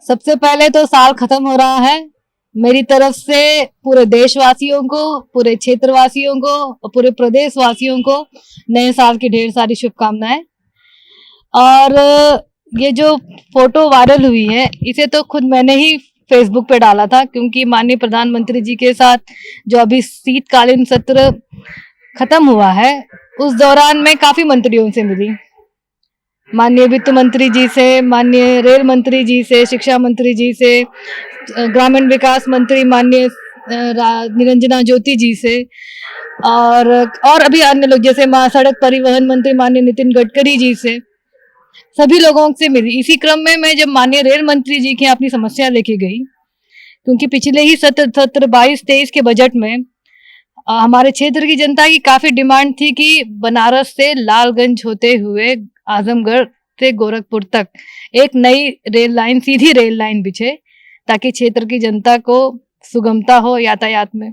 सबसे पहले तो साल खत्म हो रहा है। मेरी तरफ से पूरे देशवासियों को, पूरे क्षेत्रवासियों को और पूरे प्रदेश वासियों को नए साल की ढेर सारी शुभकामनाएं। और ये जो फोटो वायरल हुई है, इसे तो खुद मैंने ही फेसबुक पे डाला था, क्योंकि माननीय प्रधानमंत्री जी के साथ जो अभी शीतकालीन सत्र खत्म हुआ है, उस दौरान मैं काफी मंत्रियों से मिली। माननीय वित्त मंत्री जी से, माननीय रेल मंत्री जी से, शिक्षा मंत्री जी से, ग्रामीण विकास मंत्री माननीय निरंजना ज्योति जी से, और अभी अन्य लोग जैसे सड़क परिवहन मंत्री माननीय नितिन गडकरी जी से, सभी लोगों से मिली। इसी क्रम में मैं जब माननीय रेल मंत्री जी की अपनी समस्या लेके गई, क्योंकि पिछले ही सत्र 22-23 के बजट में हमारे क्षेत्र की जनता की काफी डिमांड थी कि बनारस से लालगंज होते हुए आजमगढ़ से गोरखपुर तक एक नई रेल लाइन, सीधी रेल लाइन बिछे, ताकि क्षेत्र की जनता को सुगमता हो यातायात में।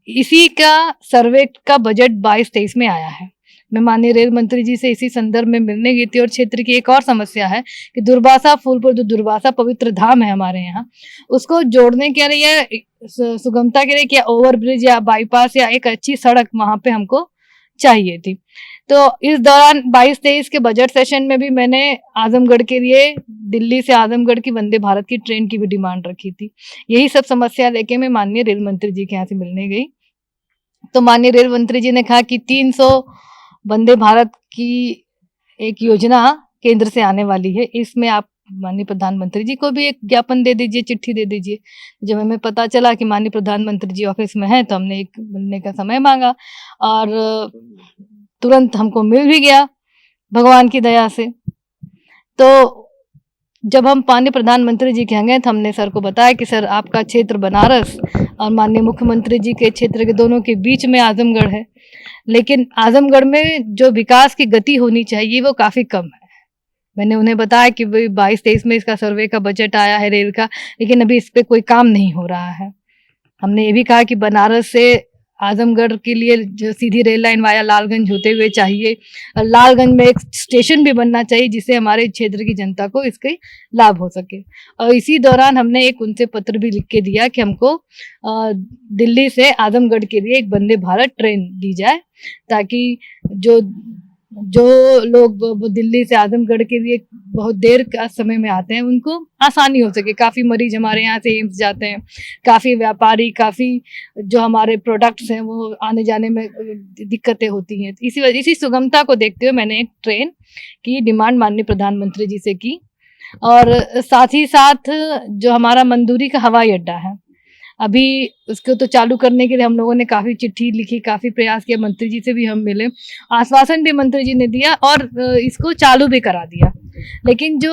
इसी का सर्वे का बजट 22-23 में आया है। मैं माननीय रेल मंत्री जी से इसी संदर्भ में मिलने गई थी। और क्षेत्र की एक और समस्या है कि दुर्वासा फूलपुर, जो दुर्वासा पवित्र धाम है हमारे यहाँ, उसको जोड़ने के लिए, सुगमता के लिए, क्या ओवरब्रिज या बाईपास या एक अच्छी सड़क वहां पे हमको चाहिए थी। तो इस दौरान 22-23 के बजट सेशन में भी मैंने आजमगढ़ के लिए दिल्ली से आजमगढ़ की वंदे भारत की ट्रेन की भी डिमांड रखी थी। यही सब समस्या लेके मैं माननीय रेल मंत्री जी के यहाँ से मिलने गई। तो माननीय रेल मंत्री जी ने कहा कि 300 वंदे भारत की एक योजना केंद्र से आने वाली है, इसमें आप माननीय प्रधानमंत्री जी को भी एक ज्ञापन दे दीजिए, चिट्ठी दे दीजिए। जब हमें पता चला कि माननीय प्रधानमंत्री जी ऑफिस में हैं, तो हमने एक मिलने का समय मांगा और तुरंत हमको मिल भी गया भगवान की दया से। तो जब हम माननीय प्रधानमंत्री जी के यहाँ गए, तो हमने सर को बताया कि सर, आपका क्षेत्र बनारस और माननीय मुख्यमंत्री जी के क्षेत्र के दोनों के बीच में आजमगढ़ है, लेकिन आजमगढ़ में जो विकास की गति होनी चाहिए वो काफ़ी कम है। मैंने उन्हें बताया कि भाई 22-23 में इसका सर्वे का बजट आया है रेल का, लेकिन अभी इस पर कोई काम नहीं हो रहा है। हमने ये भी कहा कि बनारस से आजमगढ़ के लिए जो सीधी रेल लाइन वाया लालगंज होते हुए चाहिए, लालगंज में एक स्टेशन भी बनना चाहिए, जिससे हमारे क्षेत्र की जनता को इसके लाभ हो सके। और इसी दौरान हमने एक उनसे पत्र भी लिख के दिया कि हमको दिल्ली से आजमगढ़ के लिए एक वंदे भारत ट्रेन दी जाए, ताकि जो लोग दिल्ली से आजमगढ़ के लिए बहुत देर का समय में आते हैं, उनको आसानी हो सके। काफ़ी मरीज हमारे यहाँ से एम्स जाते हैं, काफ़ी व्यापारी, काफ़ी जो हमारे प्रोडक्ट्स हैं वो आने जाने में दिक्कतें होती हैं। इसी सुगमता को देखते हुए मैंने एक ट्रेन की डिमांड माननीय प्रधानमंत्री जी से की। और साथ ही साथ जो हमारा मंदूरी का हवाई अड्डा है, अभी उसको तो चालू करने के लिए हम लोगों ने काफ़ी चिट्ठी लिखी, काफ़ी प्रयास किया, मंत्री जी से भी हम मिले, आश्वासन भी मंत्री जी ने दिया और इसको चालू भी करा दिया। लेकिन जो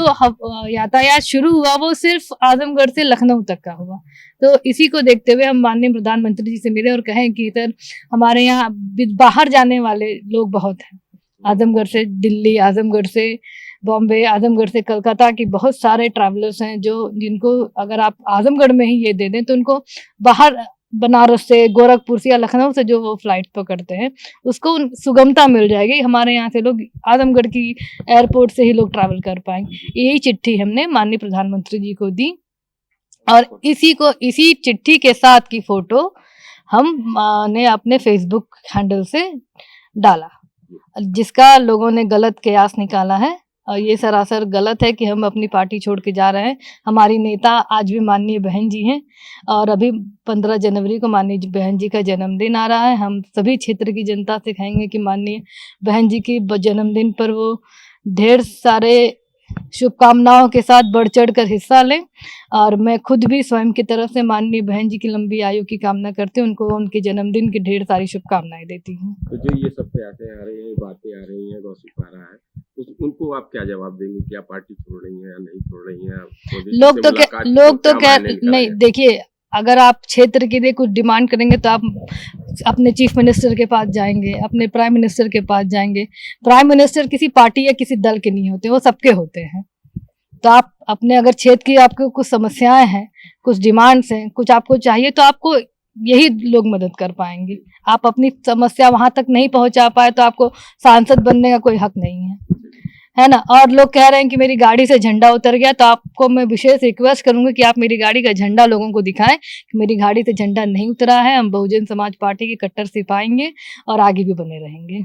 यातायात शुरू हुआ वो सिर्फ आजमगढ़ से लखनऊ तक का हुआ। तो इसी को देखते हुए हम माननीय प्रधानमंत्री जी से मिले और कहें कि सर, हमारे यहाँ बाहर जाने वाले लोग बहुत हैं, आजमगढ़ से दिल्ली, आजमगढ़ से बॉम्बे, आजमगढ़ से कलकत्ता की बहुत सारे ट्रैवलर्स हैं, जिनको अगर आप आजमगढ़ में ही ये दे दें तो उनको बाहर बनारस से, गोरखपुर से या लखनऊ से जो वो फ्लाइट पकड़ते हैं, उसको सुगमता मिल जाएगी। हमारे यहाँ से लोग आजमगढ़ की एयरपोर्ट से ही लोग ट्रैवल कर पाएंगे। यही चिट्ठी हमने माननीय प्रधानमंत्री जी को दी और इसी चिट्ठी के साथ की फोटो हमने अपने फेसबुक हैंडल से डाला, जिसका लोगों ने गलत कयास निकाला है। और ये सरासर गलत है कि हम अपनी पार्टी छोड़ के जा रहे हैं। हमारी नेता आज भी माननीय बहन जी हैं और अभी 15 जनवरी को माननीय बहन जी का जन्मदिन आ रहा है। हम सभी क्षेत्र की जनता से कहेंगे कि माननीय बहन जी की जन्मदिन पर वो ढेर सारे शुभकामनाओं के साथ बढ़ चढ़ कर हिस्सा लें। और मैं खुद भी स्वयं की तरफ से माननीय बहन जी की लंबी आयु की कामना करती हूँ, उनको उनके जन्मदिन की ढेर सारी शुभकामनाएं देती हूँ। तो जो ये सब प्रयासें आ रही हैं, बातें आ रही हैं, गॉसिप आ रहा है, उनको आप क्या जवाब देंगे? क्या पार्टी छोड़ रही है या नहीं छोड़ रही है? लोग तो नहीं, देखिए, अगर आप क्षेत्र के लिए कुछ डिमांड करेंगे तो आप अपने चीफ मिनिस्टर के पास जाएंगे, अपने प्राइम मिनिस्टर के पास जाएंगे। प्राइम मिनिस्टर किसी पार्टी या किसी दल के नहीं होते, वो सबके होते हैं। तो आप अपने अगर क्षेत्र की आपको कुछ समस्याएं हैं, कुछ डिमांड्स हैं, कुछ आपको चाहिए, तो आपको यही लोग मदद कर पाएंगे। आप अपनी समस्या वहां तक नहीं पहुंचा पाए तो आपको सांसद बनने का कोई हक नहीं है। है ना। और लोग कह रहे हैं कि मेरी गाड़ी से झंडा उतर गया, तो आपको मैं विशेष रिक्वेस्ट करूंगी कि आप मेरी गाड़ी का झंडा लोगों को दिखाएं कि मेरी गाड़ी से झंडा नहीं उतरा है। हम बहुजन समाज पार्टी के कट्टर सिपाही हैं और आगे भी बने रहेंगे।